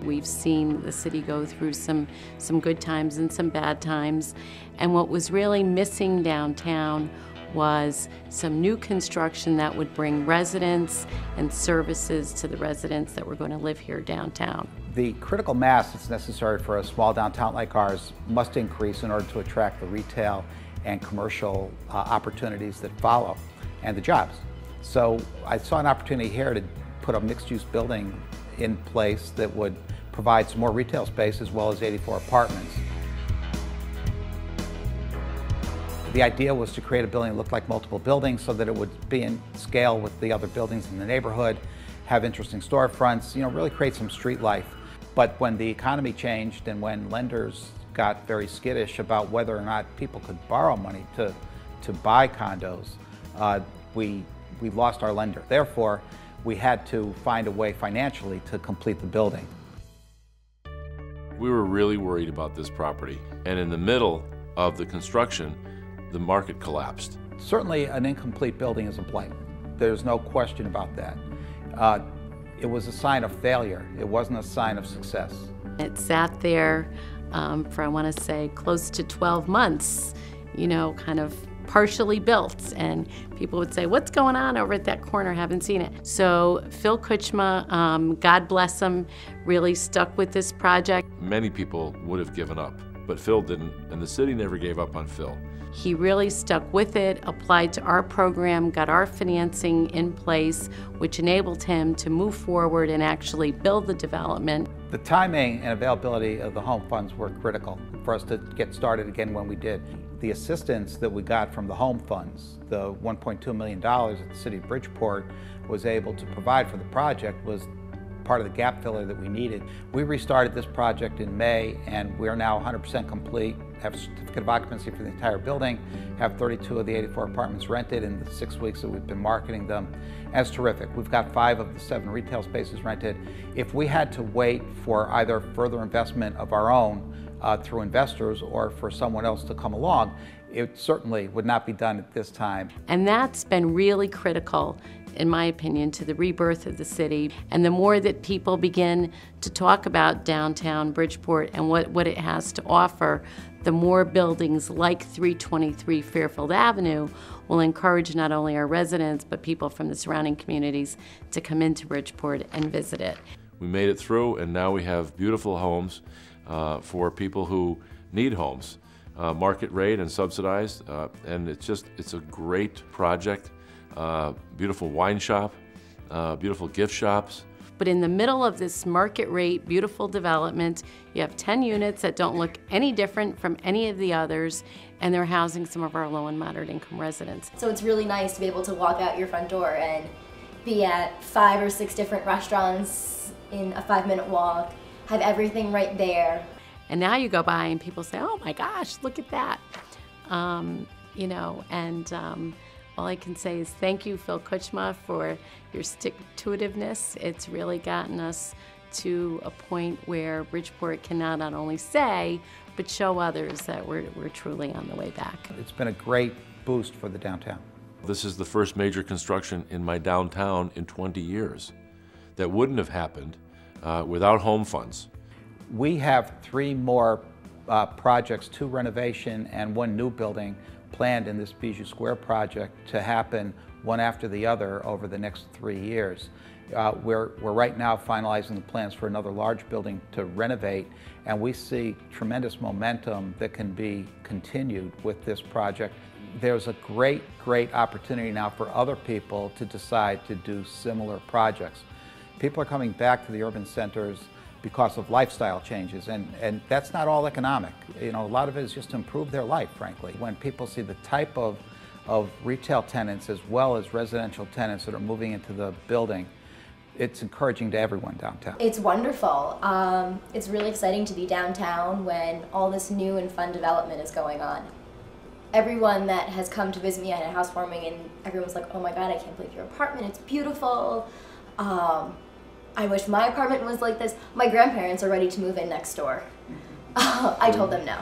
We've seen the city go through some good times and some bad times. And what was really missing downtown was some new construction that would bring residents and services to the residents that were going to live here downtown. The critical mass that's necessary for a small downtown like ours must increase in order to attract the retail and commercial opportunities that follow, and the jobs. So I saw an opportunity here to put a mixed-use building in place that would provide some more retail space as well as 84 apartments. The idea was to create a building that looked like multiple buildings so that it would be in scale with the other buildings in the neighborhood, have interesting storefronts, really create some street life. But when the economy changed and when lenders got very skittish about whether or not people could borrow money to buy condos, we lost our lender. Therefore, we had to find a way financially to complete the building. We were really worried about this property, and in the middle of the construction, the market collapsed. Certainly an incomplete building is a blight. There's no question about that. It was a sign of failure. It wasn't a sign of success. It sat there for, I want to say, close to 12 months, kind of partially built, and people would say, what's going on over at that corner? Haven't seen it. So Phil Kuchma, God bless him, really stuck with this project. Many people would have given up, but Phil didn't, and the city never gave up on Phil. He really stuck with it, applied to our program, got our financing in place, which enabled him to move forward and actually build the development. The timing and availability of the home funds were critical for us to get started again when we did. The assistance that we got from the home funds, the $1.2 million that the city of Bridgeport was able to provide for the project, was part of the gap filler that we needed. We restarted this project in May, and we are now 100% complete, have a certificate of occupancy for the entire building, have 32 of the 84 apartments rented in the 6 weeks that we've been marketing them. That's terrific. We've got 5 of the 7 retail spaces rented. If we had to wait for either further investment of our own through investors or for someone else to come along, it certainly would not be done at this time. And that's been really critical, in my opinion, to the rebirth of the city. And the more that people begin to talk about downtown Bridgeport and what it has to offer, the more buildings like 323 Fairfield Avenue will encourage not only our residents, but people from the surrounding communities to come into Bridgeport and visit it. We made it through, and now we have beautiful homes for people who need homes, market rate and subsidized, and it's a great project. Beautiful wine shop, beautiful gift shops. But in the middle of this market rate, beautiful development, you have 10 units that don't look any different from any of the others, and they're housing some of our low and moderate income residents. So it's really nice to be able to walk out your front door and be at 5 or 6 different restaurants in a 5-minute walk, have everything right there. And now you go by and people say, oh my gosh, look at that. All I can say is thank you, Phil Kuchma, for your stick-to-itiveness. It's really gotten us to a point where Bridgeport can now not only say, but show others that we're truly on the way back. It's been a great boost for the downtown. This is the first major construction in my downtown in 20 years. That wouldn't have happened without home funds. We have 3 more projects, 2 renovation and 1 new building planned in this Bijou Square project to happen one after the other over the next 3 years. We're right now finalizing the plans for another large building to renovate, and we see tremendous momentum that can be continued with this project. There's a great opportunity now for other people to decide to do similar projects. People are coming back to the urban centers because of lifestyle changes, and that's not all economic. A lot of it is just to improve their life, frankly. When people see the type of retail tenants as well as residential tenants that are moving into the building, it's encouraging to everyone downtown. It's wonderful. It's really exciting to be downtown when all this new and fun development is going on. Everyone that has come to visit me, I had a housewarming and everyone's like, oh my God, I can't believe your apartment, it's beautiful. I wish my apartment was like this. My grandparents are ready to move in next door. I told them no.